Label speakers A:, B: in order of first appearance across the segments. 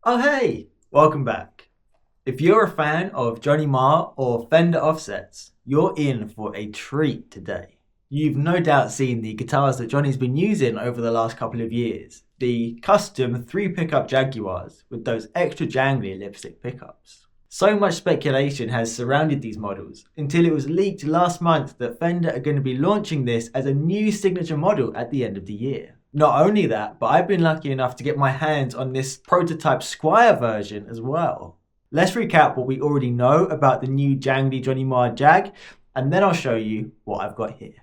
A: Oh hey, welcome back. If you're a fan of Johnny Marr or Fender offsets, you're in for a treat today. You've no doubt seen the guitars that Johnny's been using over the last couple of years, the custom 3-pickup Jaguars with those extra jangly lipstick pickups. So much speculation has surrounded these models until it was leaked last month that Fender are going to be launching this as a new signature model at the end of the year. Not only that, but I've been lucky enough to get my hands on this prototype Squier version as well. Let's recap what we already know about the new jangly Johnny Marr Jag, and then I'll show you what I've got here.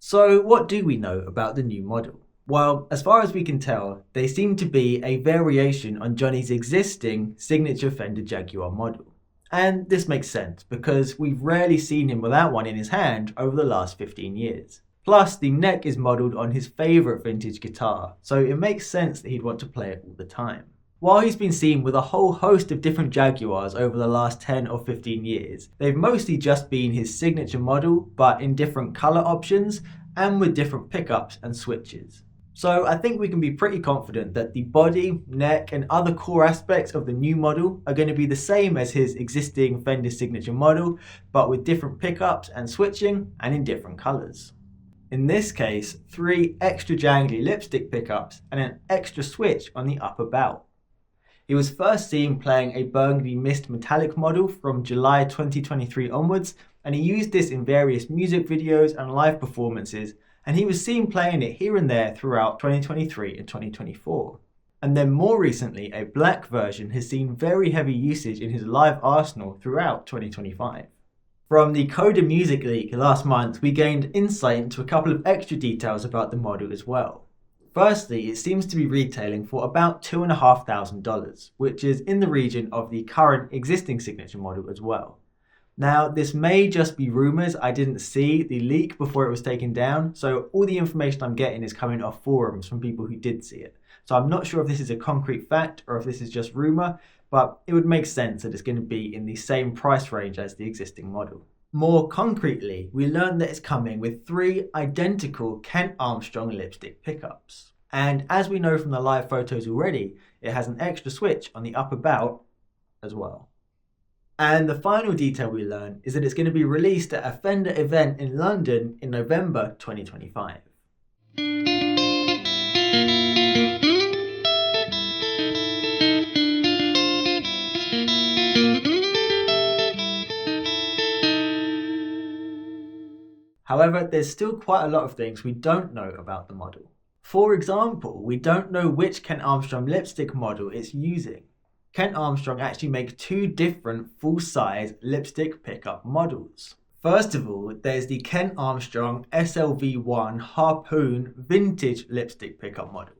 A: So what do we know about the new model? Well, as far as we can tell, they seem to be a variation on Johnny's existing signature Fender Jaguar model. And this makes sense because we've rarely seen him without one in his hand over the last 15 years. Plus, the neck is modelled on his favourite vintage guitar, so it makes sense that he'd want to play it all the time. While he's been seen with a whole host of different Jaguars over the last 10 or 15 years, they've mostly just been his signature model, but in different colour options and with different pickups and switches. So I think we can be pretty confident that the body, neck and other core aspects of the new model are going to be the same as his existing Fender signature model, but with different pickups and switching and in different colours. In this case, 3 extra jangly lipstick pickups and an extra switch on the upper bout. He was first seen playing a burgundy mist metallic model from July 2023 onwards, and he used this in various music videos and live performances, and he was seen playing it here and there throughout 2023 and 2024. And then more recently, a black version has seen very heavy usage in his live arsenal throughout 2025. From the Coda music leak last month, we gained insight into a couple of extra details about the model as well. Firstly, it seems to be retailing for about $2,500, which is in the region of the current existing signature model as well. Now, this may just be rumours. I didn't see the leak before it was taken down, so all the information I'm getting is coming off forums from people who did see it. So I'm not sure if this is a concrete fact or if this is just rumour, but it would make sense that it's going to be in the same price range as the existing model. More concretely, we learned that it's coming with 3 identical Kent Armstrong lipstick pickups. And as we know from the live photos already, it has an extra switch on the upper bout as well. And the final detail we learned is that it's going to be released at a Fender event in London in November 2025. However, there's still quite a lot of things we don't know about the model. For example, we don't know which Kent Armstrong lipstick model it's using. Kent Armstrong actually make 2 different full-size lipstick pickup models. First of all, there's the Kent Armstrong SLV1 Harpoon vintage lipstick pickup model.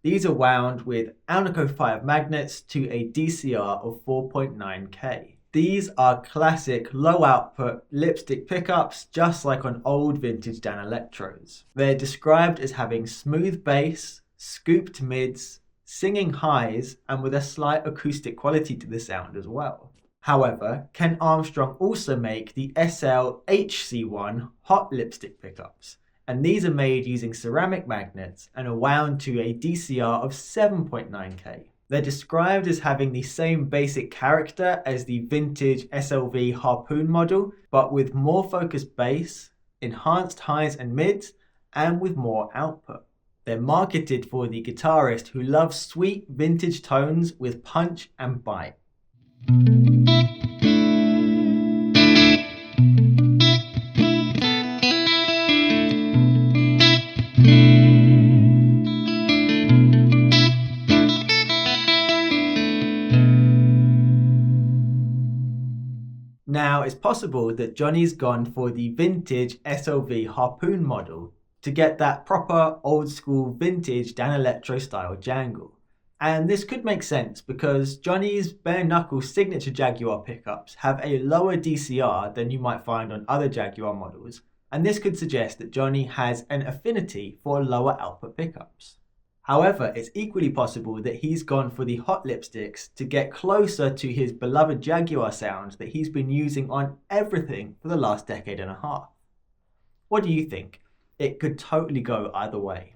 A: These are wound with Alnico 5 magnets to a DCR of 4.9K. These are classic low output lipstick pickups, just like on old vintage Dan Electros. They're described as having smooth bass, scooped mids, singing highs, and with a slight acoustic quality to the sound as well. However, Kent Armstrong also make the SL HC1 hot lipstick pickups, and these are made using ceramic magnets and are wound to a DCR of 7.9K. They're described as having the same basic character as the vintage SLV Harpoon model, but with more focused bass, enhanced highs and mids, and with more output. They're marketed for the guitarist who loves sweet vintage tones with punch and bite. Now, it's possible that Johnny's gone for the vintage SLV Harpoon model to get that proper old school vintage Dan Electro style jangle. And this could make sense because Johnny's bare knuckle signature Jaguar pickups have a lower DCR than you might find on other Jaguar models, and this could suggest that Johnny has an affinity for lower output pickups. However, it's equally possible that he's gone for the hot lipsticks to get closer to his beloved Jaguar sound that he's been using on everything for the last decade and a half. What do you think? It could totally go either way.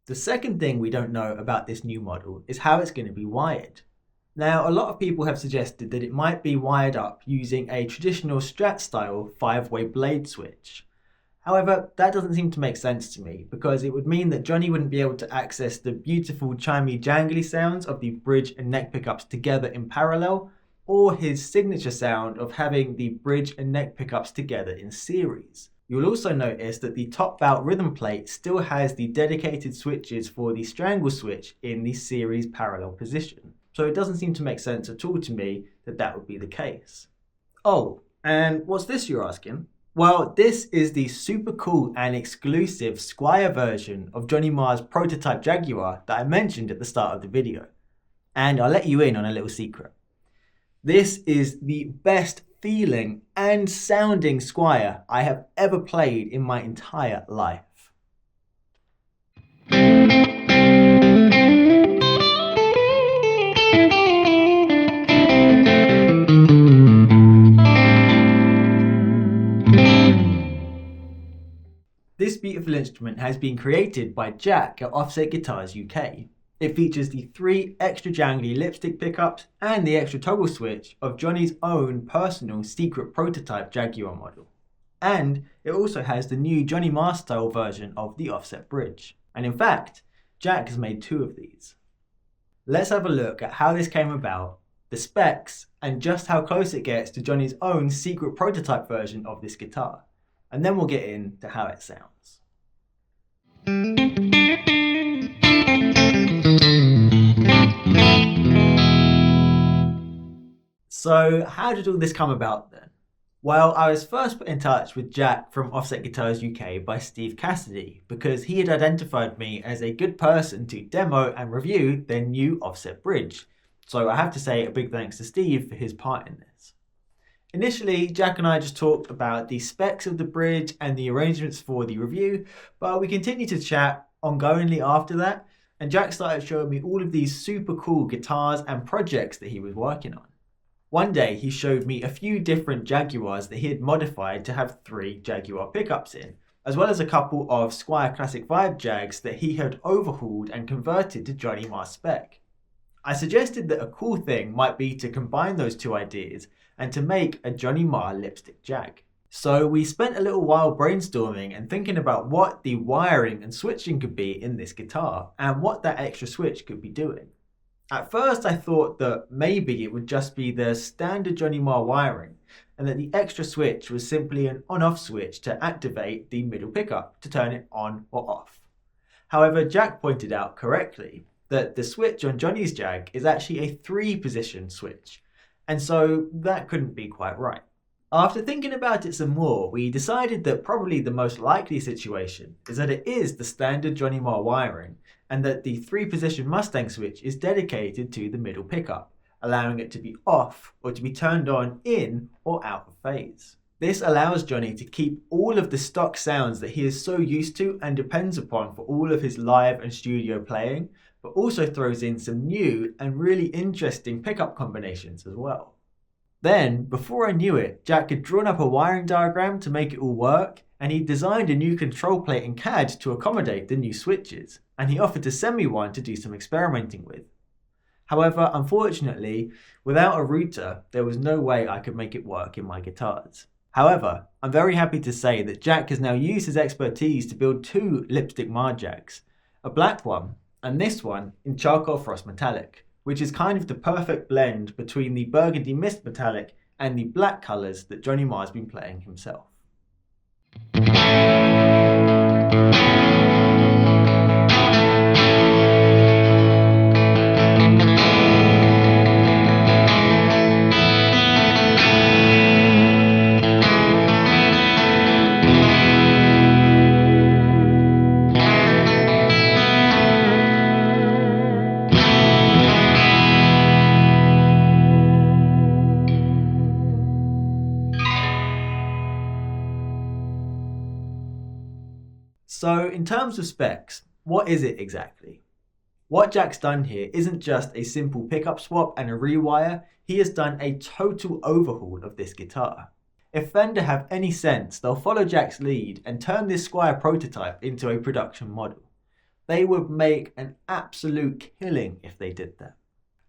A: The second thing we don't know about this new model is how it's going to be wired. Now, a lot of people have suggested that it might be wired up using a traditional Strat style 5-way blade switch. However, that doesn't seem to make sense to me because it would mean that Johnny wouldn't be able to access the beautiful chimey jangly sounds of the bridge and neck pickups together in parallel, or his signature sound of having the bridge and neck pickups together in series. You'll also notice that the top bout rhythm plate still has the dedicated switches for the strangle switch in the series parallel position. So it doesn't seem to make sense at all to me that that would be the case. Oh, and what's this, you're asking? Well, this is the super cool and exclusive Squier version of Johnny Marr's prototype Jaguar that I mentioned at the start of the video. And I'll let you in on a little secret. This is the best feeling and sounding Squier I have ever played in my entire life. This beautiful instrument has been created by Jack at Offset Guitars UK. It features the 3 extra jangly lipstick pickups and the extra toggle switch of Johnny's own personal secret prototype Jaguar model. And it also has the new Johnny Marr style version of the offset bridge. And in fact, Jack has made 2 of these. Let's have a look at how this came about, the specs, and just how close it gets to Johnny's own secret prototype version of this guitar. And then we'll get into how it sounds. So how did all this come about then? Well, I was first put in touch with Jack from Offset Guitars UK by Steve Cassidy because he had identified me as a good person to demo and review their new offset bridge. So I have to say a big thanks to Steve for his part in this. Initially, Jack and I just talked about the specs of the bridge and the arrangements for the review, but we continued to chat ongoingly after that, and Jack started showing me all of these super cool guitars and projects that he was working on. One day he showed me a few different Jaguars that he had modified to have 3 Jaguar pickups in, as well as a couple of Squier Classic Vibe Jags that he had overhauled and converted to Johnny Marr spec. I suggested that a cool thing might be to combine those 2 ideas and to make a Johnny Marr lipstick Jag. So we spent a little while brainstorming and thinking about what the wiring and switching could be in this guitar and what that extra switch could be doing. At first I thought that maybe it would just be the standard Johnny Marr wiring and that the extra switch was simply an on-off switch to activate the middle pickup to turn it on or off. However, Jack pointed out correctly that the switch on Johnny's Jag is actually a 3-position switch, and so that couldn't be quite right. After thinking about it some more, we decided that probably the most likely situation is that it is the standard Johnny Marr wiring and that the 3-position Mustang switch is dedicated to the middle pickup, allowing it to be off or to be turned on in or out of phase. This allows Johnny to keep all of the stock sounds that he is so used to and depends upon for all of his live and studio playing, but also throws in some new and really interesting pickup combinations as well. Then, before I knew it, Jack had drawn up a wiring diagram to make it all work, and he designed a new control plate in CAD to accommodate the new switches, and he offered to send me one to do some experimenting with. However, unfortunately, without a router, there was no way I could make it work in my guitars. However, I'm very happy to say that Jack has now used his expertise to build 2 lipstick Marr Jags, a black one and this one in charcoal frost metallic, which is kind of the perfect blend between the burgundy mist metallic and the black colours that Johnny Marr's been playing himself. So in terms of specs, what is it exactly? What Jack's done here isn't just a simple pickup swap and a rewire, he has done a total overhaul of this guitar. If Fender have any sense, they'll follow Jack's lead and turn this Squier prototype into a production model. They would make an absolute killing if they did that.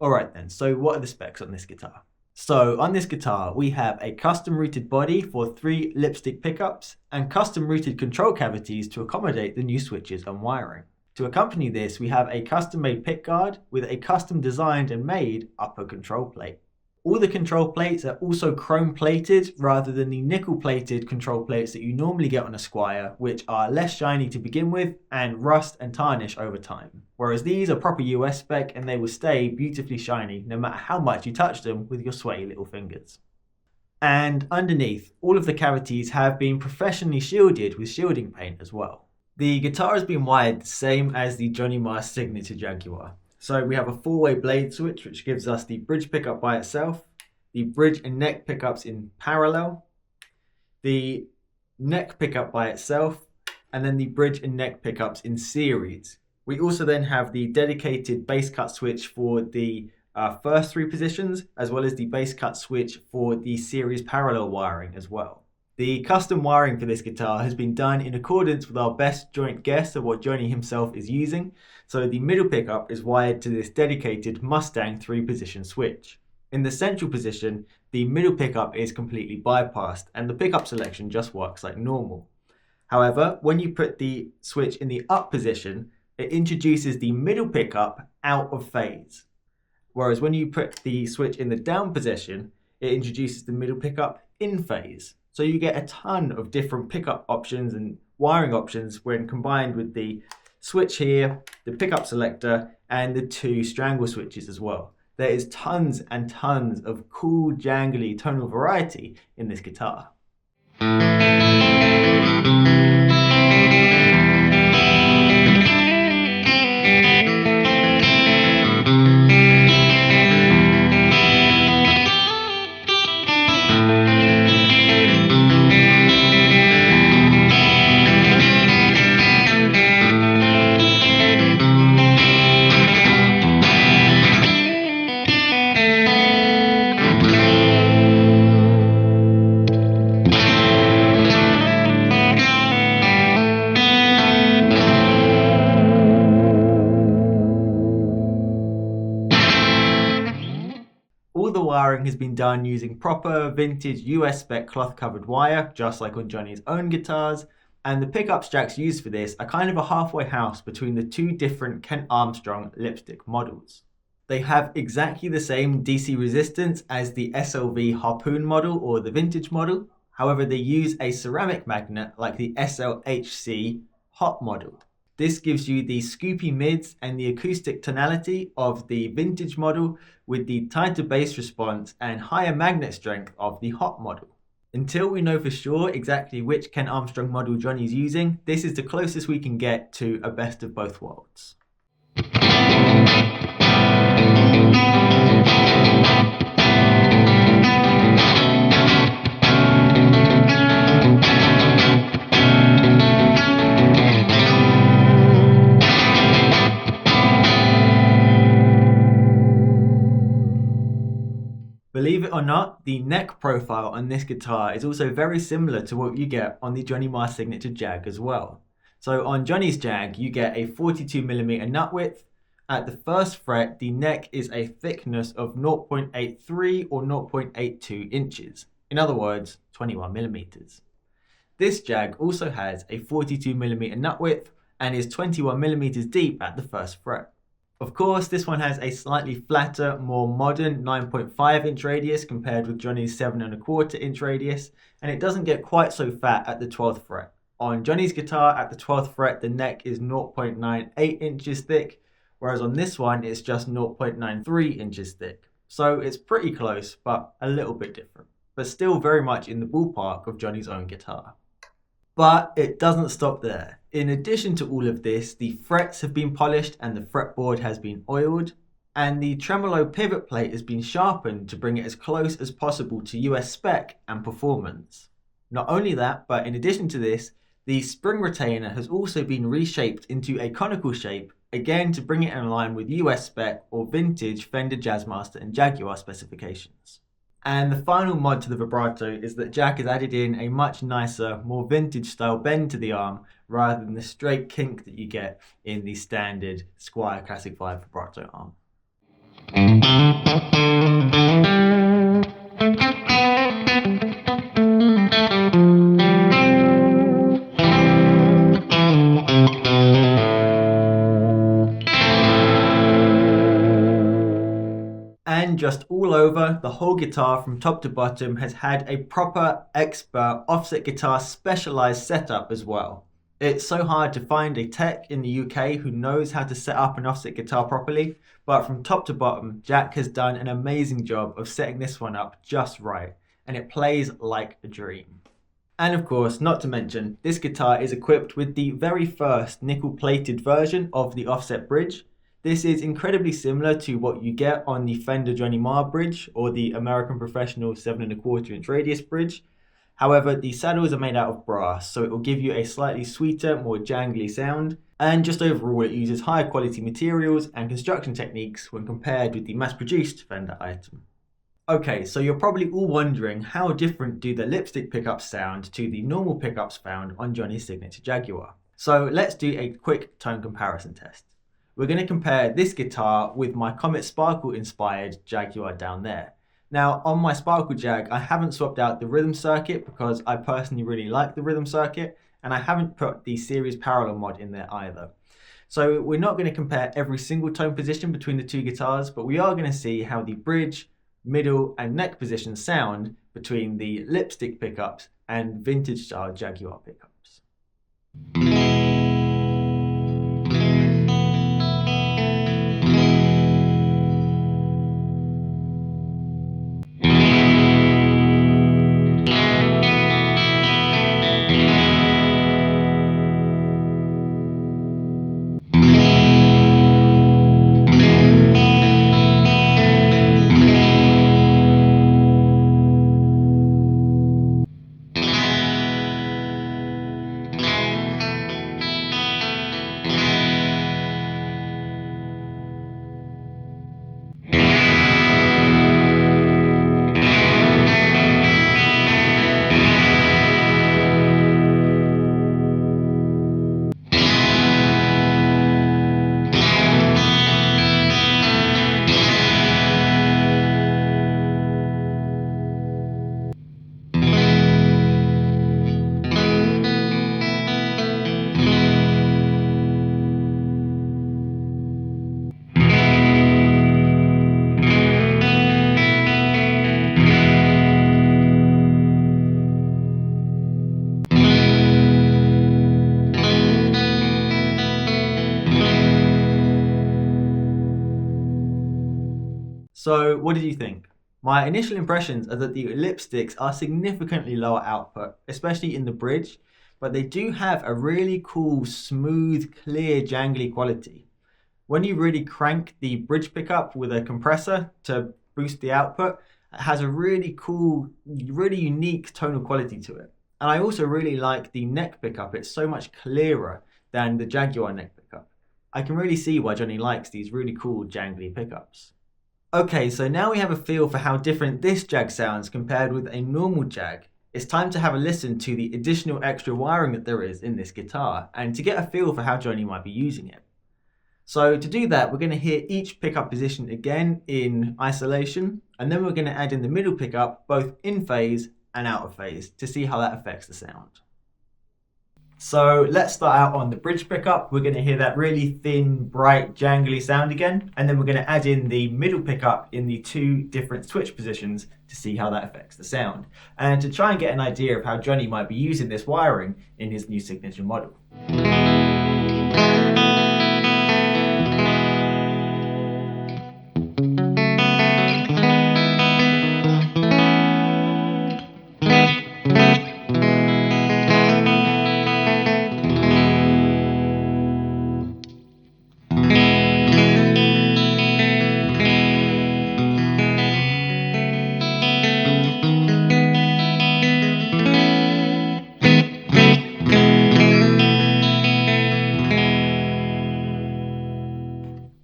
A: Alright then, so what are the specs on this guitar? So on this guitar, we have a custom routed body for 3 lipstick pickups and custom routed control cavities to accommodate the new switches and wiring. To accompany this, we have a custom made pickguard with a custom designed and made upper control plate. All the control plates are also chrome plated rather than the nickel plated control plates that you normally get on a Squier, which are less shiny to begin with and rust and tarnish over time. Whereas these are proper US spec and they will stay beautifully shiny no matter how much you touch them with your sweaty little fingers. And underneath, all of the cavities have been professionally shielded with shielding paint as well. The guitar has been wired the same as the Johnny Marr signature Jaguar. So we have a 4-way blade switch which gives us the bridge pickup by itself, the bridge and neck pickups in parallel, the neck pickup by itself, and then the bridge and neck pickups in series. We also then have the dedicated bass cut switch for the first 3 positions, as well as the bass cut switch for the series parallel wiring as well. The custom wiring for this guitar has been done in accordance with our best joint guess of what Johnny himself is using. So the middle pickup is wired to this dedicated Mustang 3-position switch. In the central position, the middle pickup is completely bypassed and the pickup selection just works like normal. However, when you put the switch in the up position, it introduces the middle pickup out of phase. Whereas when you put the switch in the down position, it introduces the middle pickup in phase. So you get a ton of different pickup options and wiring options when combined with the switch here, the pickup selector, and the 2 strangle switches as well. There is tons and tons of cool, jangly tonal variety in this guitar. All the wiring has been done using proper vintage US spec cloth covered wire, just like on Johnny's own guitars, and the pickups Jack's used for this are kind of a halfway house between the 2 different Kent Armstrong lipstick models. They have exactly the same DC resistance as the SLV Harpoon model or the vintage model, however they use a ceramic magnet like the SLHC Hot model. This gives you the scoopy mids and the acoustic tonality of the vintage model with the tighter bass response and higher magnet strength of the Hot model. Until we know for sure exactly which Kent Armstrong model Johnny's using, this is the closest we can get to a best of both worlds. Believe it or not, the neck profile on this guitar is also very similar to what you get on the Johnny Marr signature Jag as well. So on Johnny's Jag, you get a 42mm nut width. At the first fret, the neck is a thickness of 0.83 or 0.82 inches. In other words, 21mm. This Jag also has a 42mm nut width and is 21mm deep at the first fret. Of course, this one has a slightly flatter, more modern 9.5 inch radius compared with Johnny's 7¼ inch radius, and it doesn't get quite so fat at the 12th fret. On Johnny's guitar at the 12th fret, the neck is 0.98 inches thick, whereas on this one it's just 0.93 inches thick. So it's pretty close, but a little bit different, but still very much in the ballpark of Johnny's own guitar. But it doesn't stop there. In addition to all of this, the frets have been polished and the fretboard has been oiled, and the tremolo pivot plate has been sharpened to bring it as close as possible to US spec and performance. Not only that, but in addition to this, the spring retainer has also been reshaped into a conical shape, again to bring it in line with US spec or vintage Fender Jazzmaster and Jaguar specifications. And the final mod to the vibrato is that Jack has added in a much nicer, more vintage style bend to the arm rather than the straight kink that you get in the standard Squier Classic 5 vibrato arm. And just all over, the whole guitar from top to bottom has had a proper expert offset guitar specialized setup as well. It's so hard to find a tech in the UK who knows how to set up an offset guitar properly, but from top to bottom, Jack has done an amazing job of setting this one up just right, and it plays like a dream. And of course, not to mention, this guitar is equipped with the very first nickel-plated version of the offset bridge. This is incredibly similar to what you get on the Fender Johnny Marr bridge or the American Professional 7¼ inch radius bridge. However, the saddles are made out of brass, so it will give you a slightly sweeter, more jangly sound, and just overall it uses higher quality materials and construction techniques when compared with the mass-produced Fender item. Okay, so you're probably all wondering how different do the lipstick pickups sound to the normal pickups found on Johnny's signature Jaguar. So let's do a quick tone comparison test. We're going to compare this guitar with my Comet Sparkle inspired Jaguar down there. Now on my Sparkle Jag, I haven't swapped out the rhythm circuit because I personally really like the rhythm circuit, and I haven't put the series parallel mod in there either. So we're not going to compare every single tone position between the two guitars, but we are going to see how the bridge, middle and neck positions sound between the lipstick pickups and vintage style Jaguar pickups. So what did you think? My initial impressions are that the lipsticks are significantly lower output, especially in the bridge, but they do have a really cool, smooth, clear, jangly quality. When you really crank the bridge pickup with a compressor to boost the output, it has a really cool, really unique tonal quality to it. And I also really like the neck pickup. It's so much clearer than the Jaguar neck pickup. I can really see why Johnny likes these really cool, jangly pickups. Okay, so now we have a feel for how different this Jag sounds compared with a normal Jag. It's time to have a listen to the additional extra wiring that there is in this guitar and to get a feel for how Johnny might be using it. So to do that, we're going to hear each pickup position again in isolation, and then we're going to add in the middle pickup both in phase and out of phase to see how that affects the sound. So let's start out on the bridge pickup. We're going to hear that really thin, bright, jangly sound again. And then we're going to add in the middle pickup in the 2 different switch positions to see how that affects the sound. And to try and get an idea of how Johnny might be using this wiring in his new signature model.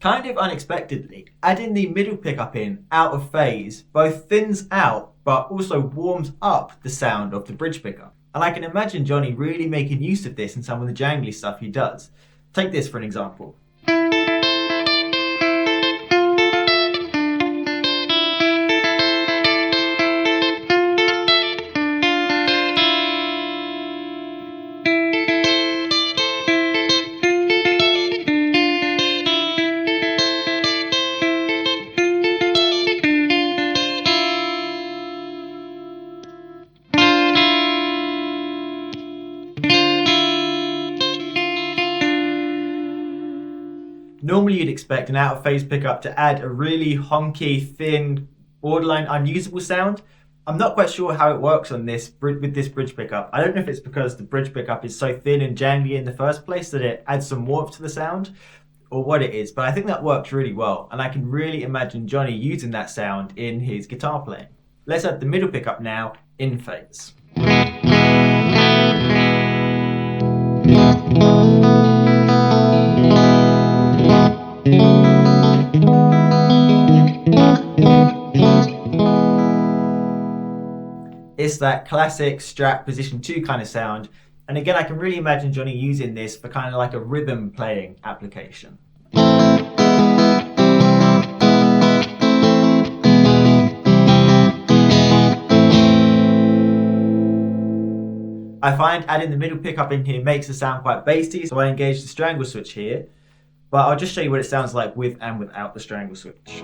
A: Kind of unexpectedly, adding the middle pickup in out of phase both thins out but also warms up the sound of the bridge pickup. And I can imagine Johnny really making use of this in some of the jangly stuff he does. Take this for an example. Normally you'd expect an out of phase pickup to add a really honky, thin, borderline unusable sound. I'm not quite sure how it works on this with this bridge pickup. I don't know if it's because the bridge pickup is so thin and jangly in the first place that it adds some warmth to the sound, or what it is, but I think that works really well, and I can really imagine Johnny using that sound in his guitar playing. Let's add the middle pickup now in phase. It's that classic Strat position 2 kind of sound, and again I can really imagine Johnny using this for kind of like a rhythm playing application. I find adding the middle pickup in here makes the sound quite bassy, so I engage the strangle switch here, but I'll just show you what it sounds like with and without the strangle switch.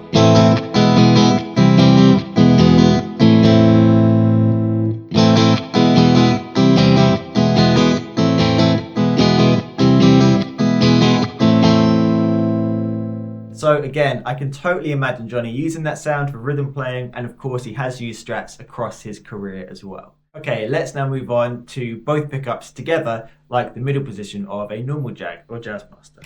A: So again, I can totally imagine Johnny using that sound for rhythm playing, and of course he has used strats across his career as well. Okay, let's now move on to both pickups together, like the middle position of a normal Jag or Jazzmaster.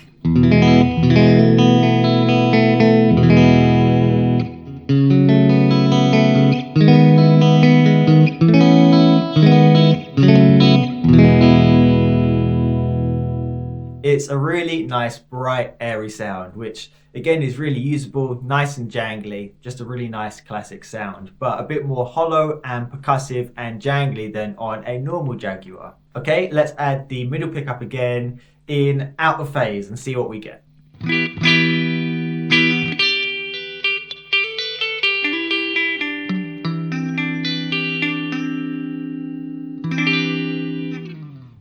A: It's a really nice, bright, airy sound, which again is really usable, nice and jangly, just a really nice classic sound, but a bit more hollow and percussive and jangly than on a normal Jaguar. Okay, let's add the middle pickup again in out of phase and see what we get.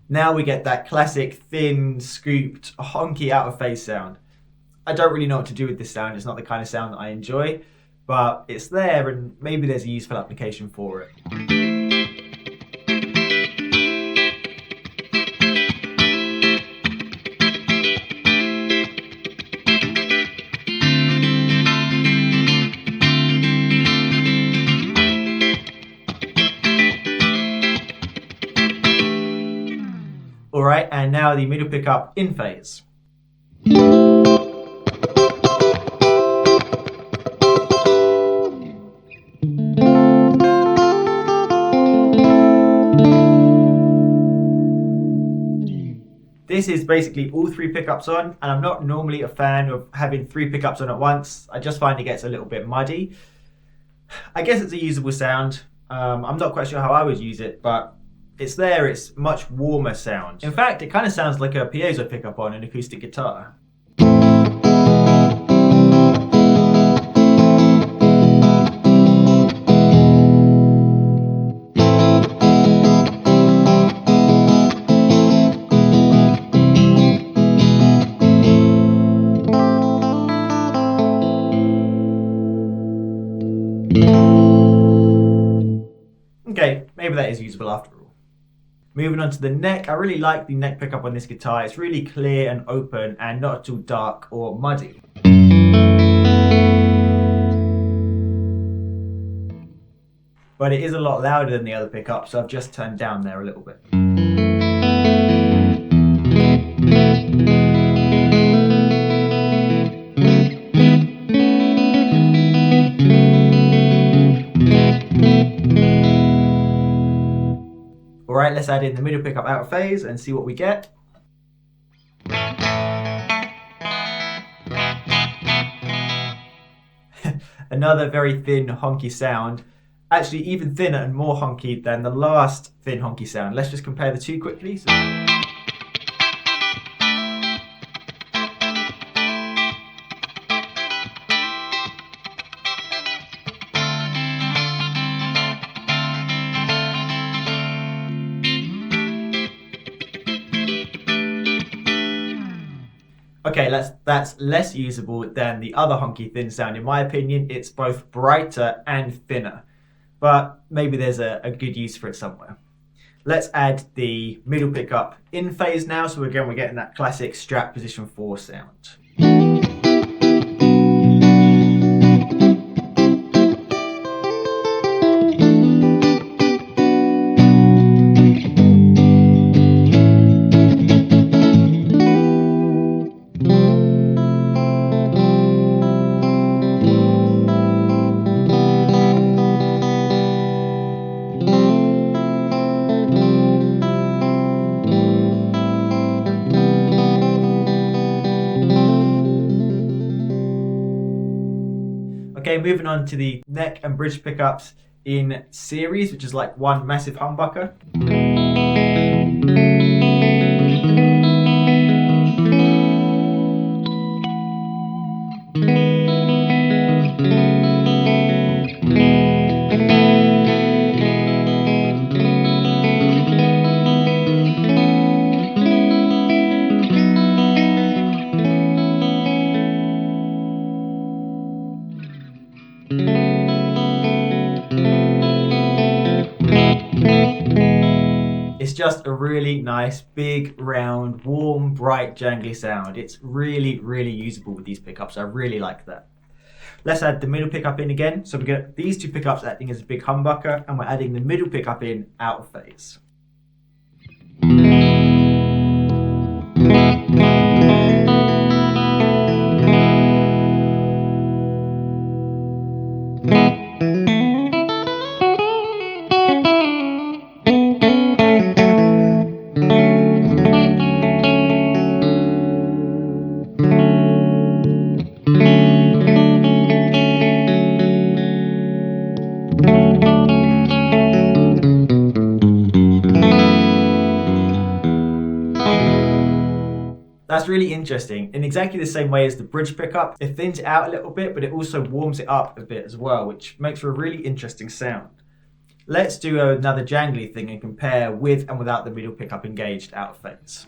A: Now we get that classic, thin, scooped, honky out of phase sound. I don't really know what to do with this sound. It's not the kind of sound that I enjoy, but it's there and maybe there's a useful application for it. Alright, and now the middle pickup in phase. This is basically all 3 pickups on, and I'm not normally a fan of having 3 pickups on at once. I just find it gets a little bit muddy. I guess it's a usable sound. I'm not quite sure how I would use it, but it's there, it's much warmer sound. In fact, it kind of sounds like a piezo pickup on an acoustic guitar. maybe that is usable after all. Moving on to the neck, I really like the neck pickup on this guitar. It's really clear and open and not at all dark or muddy. But it is a lot louder than the other pickup, so I've just turned down there a little bit. Alright, let's add in the middle pickup out of phase and see what we get. Another very thin, honky sound. Actually, even thinner and more honky than the last thin, honky sound. Let's just compare the two quickly. Okay, that's less usable than the other honky thin sound. In my opinion, it's both brighter and thinner, but maybe there's a good use for it somewhere. Let's add the middle pickup in phase now, so again we're getting that classic Strat position 4 sound. Okay, moving on to the neck and bridge pickups in series, which is like one massive humbucker. It's just a really nice, big, round, warm, bright, jangly sound. It's really, really usable with these pickups. I really like that. Let's add the middle pickup in again. So we get these two pickups acting as a big humbucker, and we're adding the middle pickup in out of phase. That's really interesting. In exactly the same way as the bridge pickup, it thins it out a little bit, but it also warms it up a bit as well, which makes for a really interesting sound. Let's do another jangly thing and compare with and without the middle pickup engaged out of phase.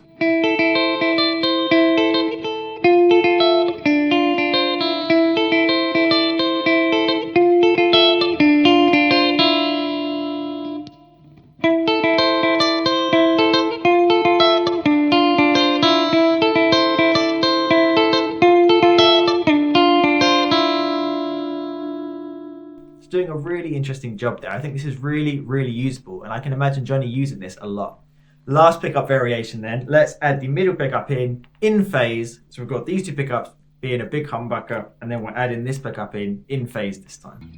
A: Doing a really interesting job there. I think this is really, really usable, and I can imagine Johnny using this a lot. Last pickup variation then, let's add the middle pickup in phase. So we've got these two pickups being a big humbucker, and then we're adding this pickup in phase this time.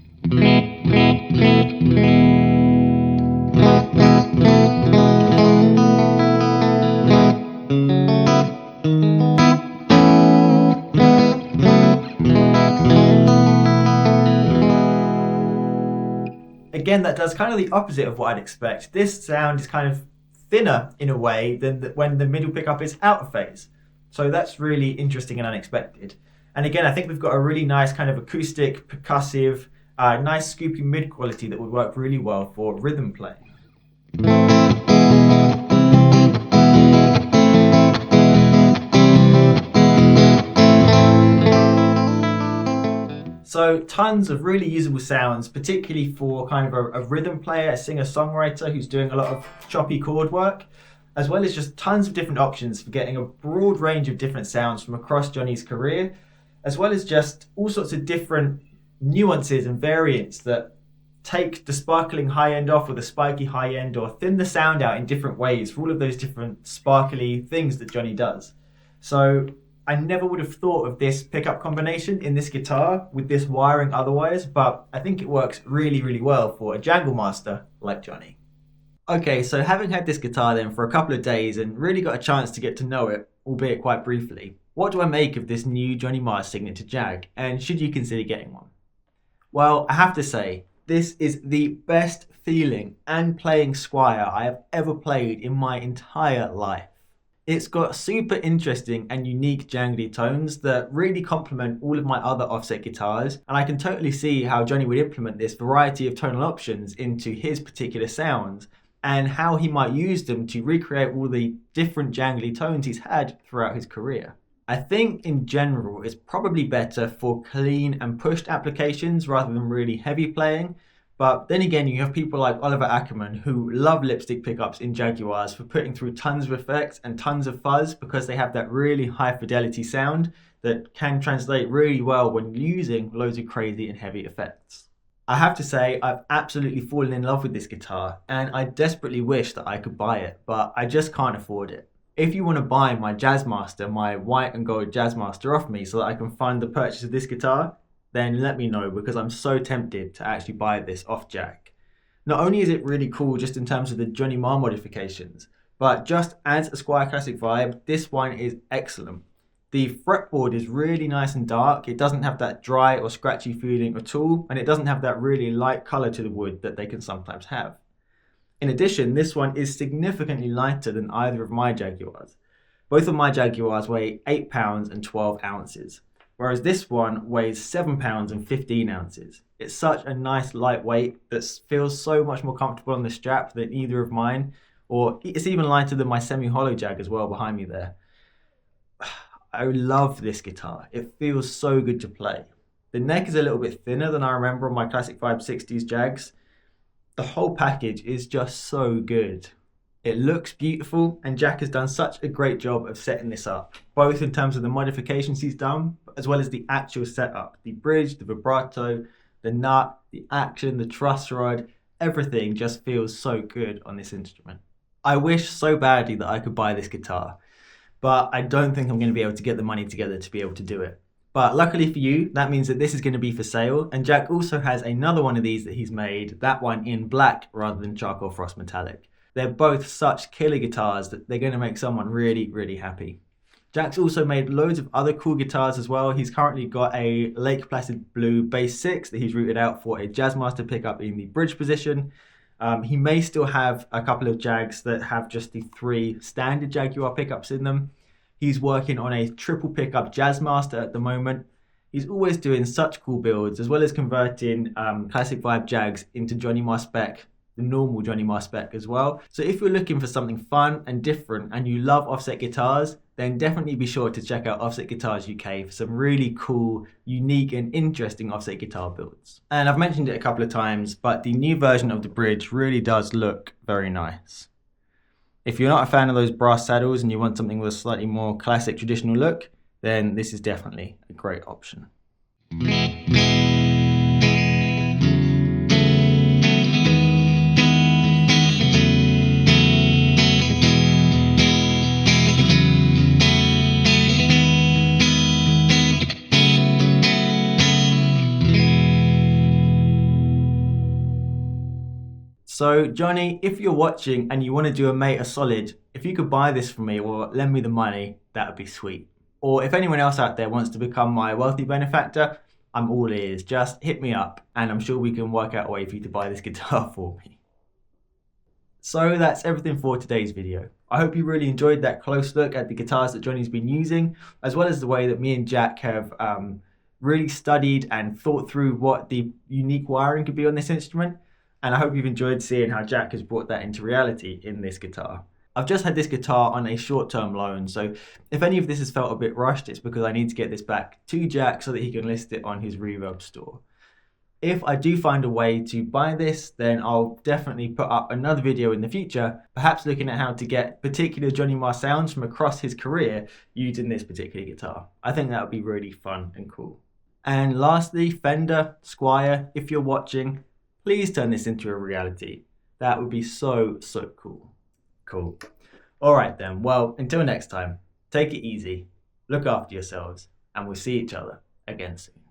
A: Again, that does kind of the opposite of what I'd expect. This sound is kind of thinner in a way than when the middle pickup is out of phase. So that's really interesting and unexpected. And again, I think we've got a really nice kind of acoustic, percussive, nice scoopy mid quality that would work really well for rhythm playing. So tons of really usable sounds, particularly for kind of a rhythm player, a singer-songwriter who's doing a lot of choppy chord work, as well as just tons of different options for getting a broad range of different sounds from across Johnny's career, as well as just all sorts of different nuances and variants that take the sparkling high end off or the spiky high end, or thin the sound out in different ways for all of those different sparkly things that Johnny does. So I never would have thought of this pickup combination in this guitar with this wiring otherwise, but I think it works really, really well for a jangle master like Johnny. Okay, so having had this guitar then for a couple of days and really got a chance to get to know it, albeit quite briefly, what do I make of this new Johnny Marr signature Jag, and should you consider getting one? Well, I have to say, this is the best feeling and playing Squier I have ever played in my entire life. It's got super interesting and unique jangly tones that really complement all of my other offset guitars, and I can totally see how Johnny would implement this variety of tonal options into his particular sounds, and how he might use them to recreate all the different jangly tones he's had throughout his career. I think in general it's probably better for clean and pushed applications rather than really heavy playing. But then again, you have people like Oliver Ackerman who love lipstick pickups in Jaguars for putting through tons of effects and tons of fuzz because they have that really high fidelity sound that can translate really well when using loads of crazy and heavy effects. I have to say, I've absolutely fallen in love with this guitar, and I desperately wish that I could buy it, but I just can't afford it. If you want to buy my Jazzmaster, my white and gold Jazzmaster off me so that I can fund the purchase of this guitar, then let me know, because I'm so tempted to actually buy this off Jack. Not only is it really cool just in terms of the Johnny Marr modifications, but just as a Squier Classic vibe, this one is excellent. The fretboard is really nice and dark. It doesn't have that dry or scratchy feeling at all, and it doesn't have that really light colour to the wood that they can sometimes have. In addition, this one is significantly lighter than either of my Jaguars. Both of my Jaguars weigh 8 pounds and 12 ounces. Whereas this one weighs 7 pounds and 15 ounces. It's such a nice lightweight that feels so much more comfortable on the strap than either of mine, or it's even lighter than my semi-hollow Jag as well behind me there. I love this guitar. It feels so good to play. The neck is a little bit thinner than I remember on my Classic Vibe 60s Jags. The whole package is just so good. It looks beautiful, and Jack has done such a great job of setting this up, both in terms of the modifications he's done, as well as the actual setup. The bridge, the vibrato, the nut, the action, the truss rod, everything just feels so good on this instrument. I wish so badly that I could buy this guitar, but I don't think I'm going to be able to get the money together to be able to do it. But luckily for you, that means that this is going to be for sale, and Jack also has another one of these that he's made, that one in black rather than charcoal frost metallic. They're both such killer guitars that they're going to make someone really, really happy. Jack's also made loads of other cool guitars as well. He's currently got a Lake Placid Blue Bass 6 that he's routed out for a Jazzmaster pickup in the bridge position. He may still have a couple of Jags that have just the 3 standard Jaguar pickups in them. He's working on a triple pickup Jazzmaster at the moment. He's always doing such cool builds, as well as converting Classic Vibe Jags into Johnny Marr spec, the normal Johnny Marr spec as well. So if you're looking for something fun and different and you love offset guitars, then definitely be sure to check out Offset Guitars UK for some really cool, unique and interesting offset guitar builds. And I've mentioned it a couple of times, but the new version of the bridge really does look very nice. If you're not a fan of those brass saddles and you want something with a slightly more classic traditional look, then this is definitely a great option. So Johnny, if you're watching and you want to do a mate a solid, if you could buy this for me or lend me the money, that would be sweet. Or if anyone else out there wants to become my wealthy benefactor, I'm all ears. Just hit me up and I'm sure we can work out a way for you to buy this guitar for me. So that's everything for today's video. I hope you really enjoyed that close look at the guitars that Johnny's been using, as well as the way that me and Jack have really studied and thought through what the unique wiring could be on this instrument. And I hope you've enjoyed seeing how Jack has brought that into reality in this guitar. I've just had this guitar on a short-term loan, so if any of this has felt a bit rushed, it's because I need to get this back to Jack so that he can list it on his Reverb store. If I do find a way to buy this, then I'll definitely put up another video in the future, perhaps looking at how to get particular Johnny Marr sounds from across his career using this particular guitar. I think that would be really fun and cool. And lastly, Fender, Squier, if you're watching, please turn this into a reality. That would be so cool. Cool. All right then, well, until next time, take it easy, look after yourselves, and we'll see each other again soon.